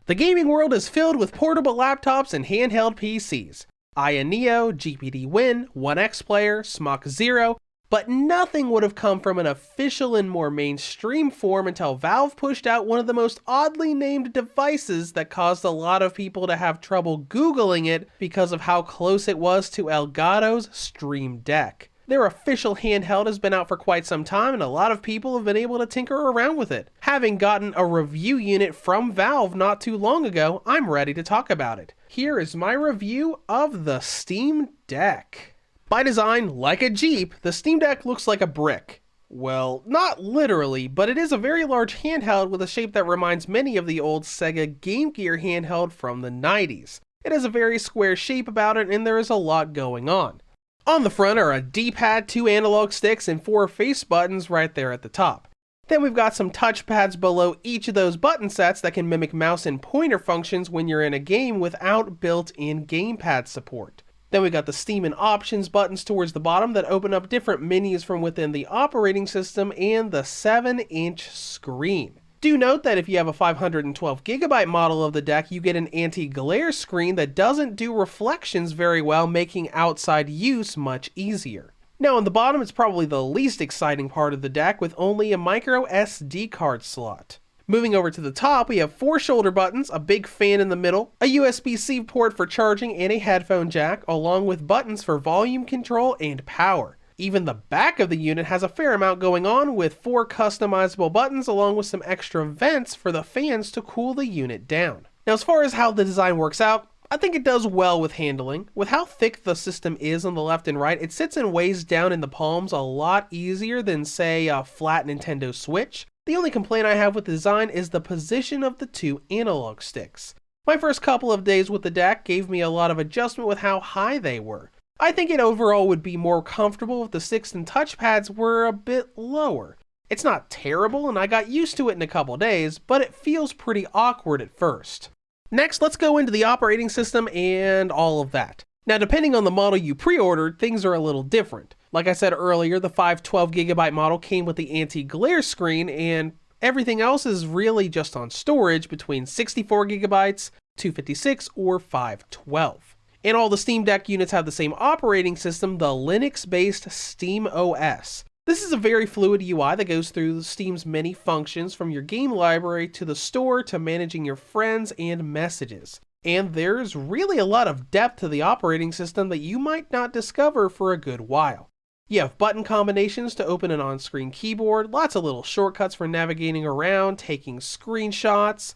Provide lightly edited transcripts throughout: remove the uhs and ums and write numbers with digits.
The gaming world is filled with portable laptops and handheld PCs. Aya Neo, GPD Win, One X Player, Smok Zero, but nothing would have come from an official and more mainstream form until Valve pushed out one of the most oddly named devices that caused a lot of people to have trouble Googling it because of how close it was to Elgato's Stream Deck. Their official handheld has been out for quite some time and a lot of people have been able to tinker around with it. Having gotten a review unit from Valve not too long ago, I'm ready to talk about it. Here is my review of the Steam Deck. By design, like a Jeep, the Steam Deck looks like a brick. Well, not literally, but it is a very large handheld with a shape that reminds many of the old Sega Game Gear handheld from the 90s. It has a very square shape about it and there is a lot going on. On the front are a D-pad, 2 analog sticks, and 4 face buttons right there at the top. Then we've got some touchpads below each of those button sets that can mimic mouse and pointer functions when you're in a game without built-in gamepad support. Then we got the Steam and Options buttons towards the bottom that open up different menus from within the operating system and the 7-inch screen. Do note that if you have a 512GB model of the deck, you get an anti-glare screen that doesn't do reflections very well, making outside use much easier. Now on the bottom, it's probably the least exciting part of the deck with only a micro SD card slot. Moving over to the top, we have 4 shoulder buttons, a big fan in the middle, a USB-C port for charging, and a headphone jack, along with buttons for volume control and power. Even the back of the unit has a fair amount going on with 4 customizable buttons along with some extra vents for the fans to cool the unit down. Now as far as how the design works out, I think it does well with handling. With how thick the system is on the left and right, it sits and weighs down in the palms a lot easier than say a flat Nintendo Switch. The only complaint I have with the design is the position of the 2 analog sticks. My first couple of days with the deck gave me a lot of adjustment with how high they were. I think it overall would be more comfortable if the sticks and touchpads were a bit lower. It's not terrible and I got used to it in a couple days, but it feels pretty awkward at first. Next, let's go into the operating system and all of that. Now depending on the model you pre-ordered, things are a little different. Like I said earlier, the 512GB model came with the anti-glare screen and everything else is really just on storage between 64GB, 256, or 512. And all the Steam Deck units have the same operating system, the Linux-based SteamOS. This is a very fluid UI that goes through Steam's many functions from your game library to the store to managing your friends and messages. And there's really a lot of depth to the operating system that you might not discover for a good while. You have button combinations to open an on-screen keyboard, lots of little shortcuts for navigating around, taking screenshots,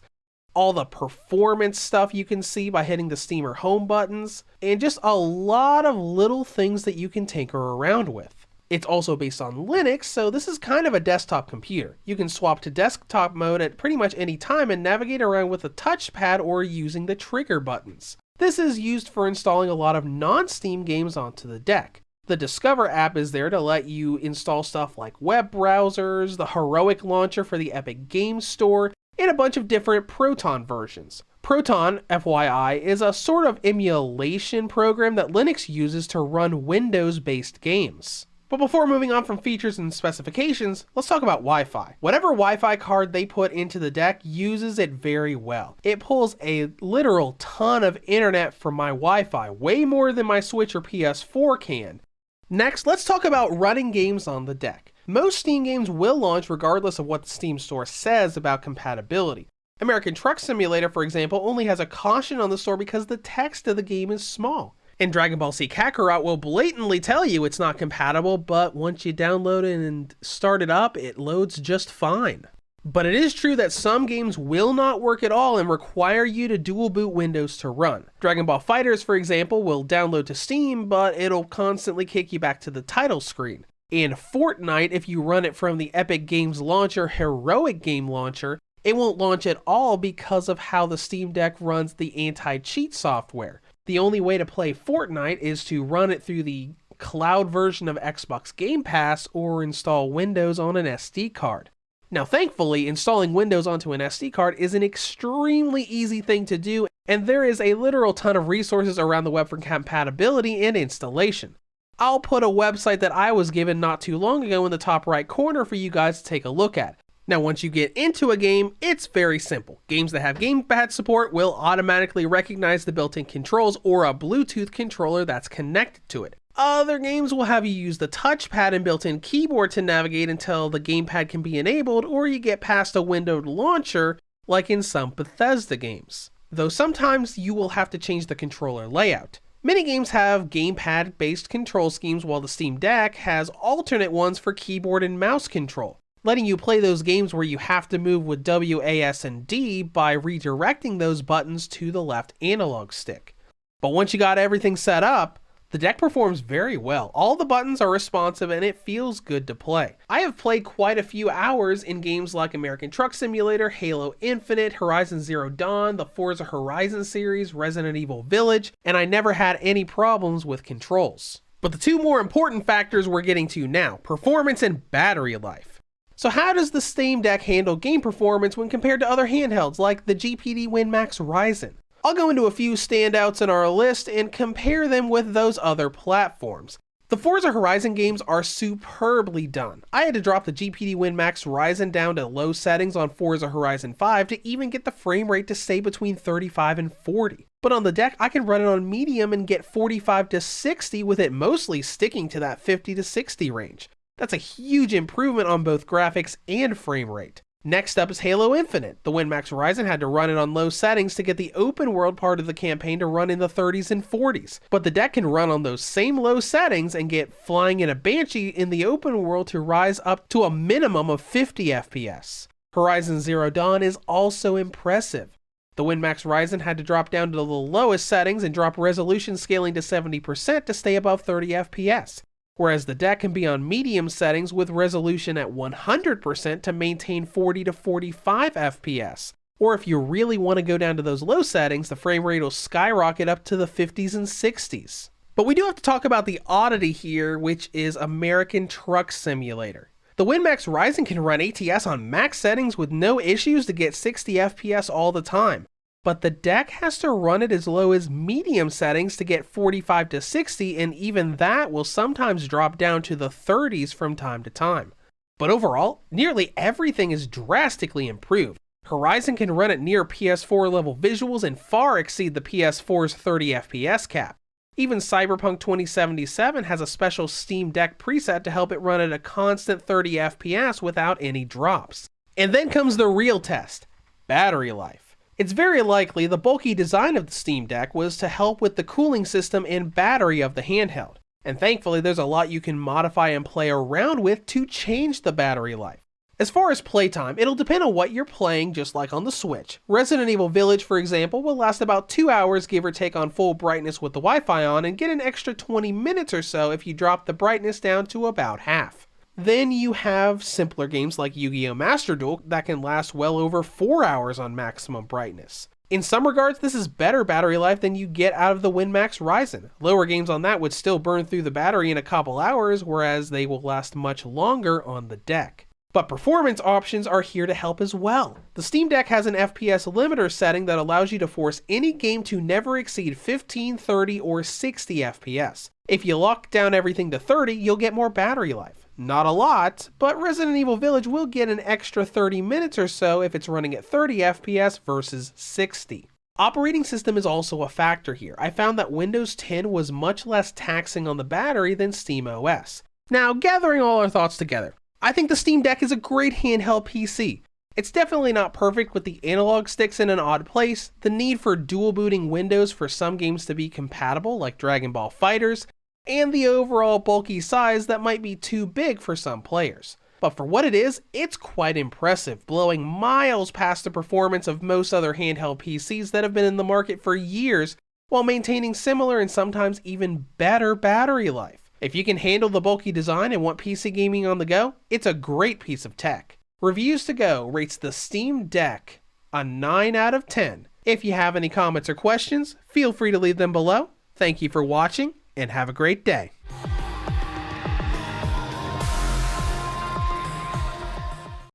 all the performance stuff you can see by hitting the Steam or Home buttons, and just a lot of little things that you can tinker around with. It's also based on Linux, so this is kind of a desktop computer. You can swap to desktop mode at pretty much any time and navigate around with a touchpad or using the trigger buttons. This is used for installing a lot of non-Steam games onto the deck. The Discover app is there to let you install stuff like web browsers, the Heroic launcher for the Epic Games Store, and a bunch of different Proton versions. Proton, FYI, is a sort of emulation program that Linux uses to run Windows-based games. But before moving on from features and specifications, let's talk about Wi-Fi. Whatever Wi-Fi card they put into the deck uses it very well. It pulls a literal ton of internet from my Wi-Fi, way more than my Switch or PS4 can. Next, let's talk about running games on the deck. Most Steam games will launch regardless of what the Steam store says about compatibility. American Truck Simulator, for example, only has a caution on the store because the text of the game is small. And Dragon Ball Z Kakarot will blatantly tell you it's not compatible, but once you download it and start it up, it loads just fine. But it is true that some games will not work at all and require you to dual boot Windows to run. Dragon Ball FighterZ, for example, will download to Steam, but it'll constantly kick you back to the title screen. In Fortnite, if you run it from the Epic Games launcher, Heroic Game Launcher, it won't launch at all because of how the Steam Deck runs the anti-cheat software. The only way to play Fortnite is to run it through the cloud version of Xbox Game Pass or install Windows on an SD card. Now thankfully, installing Windows onto an SD card is an extremely easy thing to do, and there is a literal ton of resources around the web for compatibility and installation. I'll put a website that I was given not too long ago in the top right corner for you guys to take a look at. Now, once you get into a game, it's very simple. Games that have gamepad support will automatically recognize the built-in controls or a Bluetooth controller that's connected to it. Other games will have you use the touchpad and built-in keyboard to navigate until the gamepad can be enabled, or you get past a windowed launcher like in some Bethesda games. Though sometimes you will have to change the controller layout. Many games have gamepad-based control schemes, while the Steam Deck has alternate ones for keyboard and mouse control, letting you play those games where you have to move with W, A, S, and D by redirecting those buttons to the left analog stick. But once you got everything set up, the deck performs very well. All the buttons are responsive and it feels good to play. I have played quite a few hours in games like American Truck Simulator, Halo Infinite, Horizon Zero Dawn, the Forza Horizon series, Resident Evil Village, and I never had any problems with controls. But the two more important factors we're getting to now, performance and battery life. So how does the Steam Deck handle game performance when compared to other handhelds like the GPD WinMax Ryzen? I'll go into a few standouts in our list and compare them with those other platforms. The Forza Horizon games are superbly done. I had to drop the GPD WinMax Ryzen down to low settings on Forza Horizon 5 to even get the frame rate to stay between 35 and 40. But on the deck, I can run it on medium and get 45 to 60 with it mostly sticking to that 50 to 60 range. That's a huge improvement on both graphics and frame rate. Next up is Halo Infinite. The WinMax Ryzen had to run it on low settings to get the open world part of the campaign to run in the 30s and 40s, but the deck can run on those same low settings and get flying in a Banshee in the open world to rise up to a minimum of 50 FPS. Horizon Zero Dawn is also impressive. The WinMax Ryzen had to drop down to the lowest settings and drop resolution scaling to 70% to stay above 30 FPS. Whereas the deck can be on medium settings with resolution at 100% to maintain 40 to 45 FPS. Or if you really want to go down to those low settings, the frame rate will skyrocket up to the 50s and 60s. But we do have to talk about the oddity here, which is American Truck Simulator. The WinMax Ryzen can run ATS on max settings with no issues to get 60 FPS all the time. But the deck has to run it as low as medium settings to get 45 to 60, and even that will sometimes drop down to the 30s from time to time. But overall, nearly everything is drastically improved. Horizon can run at near PS4 level visuals and far exceed the PS4's 30 FPS cap. Even Cyberpunk 2077 has a special Steam Deck preset to help it run at a constant 30 FPS without any drops. And then comes the real test, battery life. It's very likely the bulky design of the Steam Deck was to help with the cooling system and battery of the handheld. And thankfully there's a lot you can modify and play around with to change the battery life. As far as playtime, it'll depend on what you're playing, just like on the Switch. Resident Evil Village, for example, will last about 2 hours give or take on full brightness with the Wi-Fi on, and get an extra 20 minutes or so if you drop the brightness down to about half. Then you have simpler games like Yu-Gi-Oh! Master Duel that can last well over 4 hours on maximum brightness. In some regards, this is better battery life than you get out of the WinMax Ryzen. Lower games on that would still burn through the battery in a couple hours, whereas they will last much longer on the deck. But performance options are here to help as well. The Steam Deck has an FPS limiter setting that allows you to force any game to never exceed 15, 30, or 60 FPS. If you lock down everything to 30, you'll get more battery life. Not a lot, but Resident Evil Village will get an extra 30 minutes or so if it's running at 30 FPS versus 60. Operating system is also a factor here. I found that Windows 10 was much less taxing on the battery than SteamOS. Now, gathering all our thoughts together, I think the Steam Deck is a great handheld PC. It's definitely not perfect with the analog sticks in an odd place, the need for dual booting Windows for some games to be compatible like Dragon Ball FighterZ, and the overall bulky size that might be too big for some players. But for what it is, it's quite impressive, blowing miles past the performance of most other handheld PCs that have been in the market for years, while maintaining similar and sometimes even better battery life. If you can handle the bulky design and want PC gaming on the go, it's a great piece of tech. Reviews to Go rates the Steam Deck a 9 out of 10. If you have any comments or questions, feel free to leave them below. Thank you for watching, and have a great day.